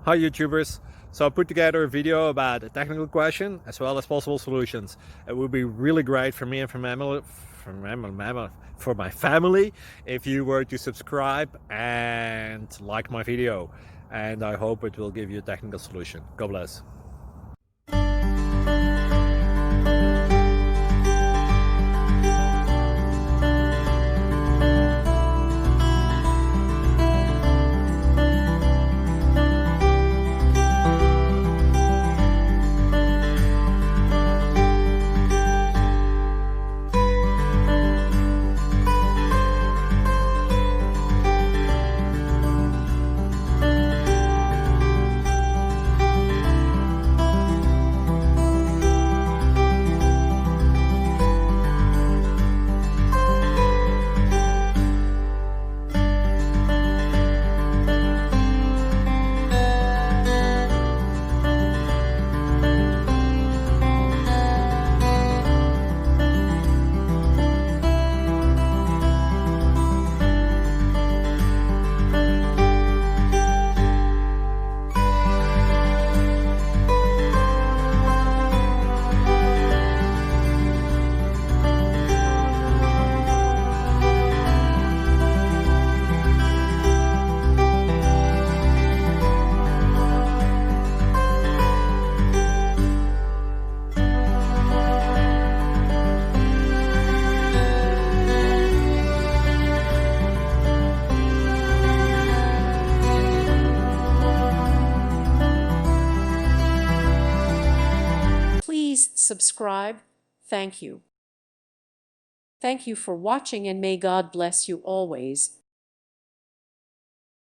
Hi YouTubers! So I put together a video about a technical question as well as possible solutions. It would be really great for me and for my family if you were to subscribe and like my video, and I hope it will give you a technical solution. God bless. Please subscribe. Thank you. Thank you for watching, and may God bless you always.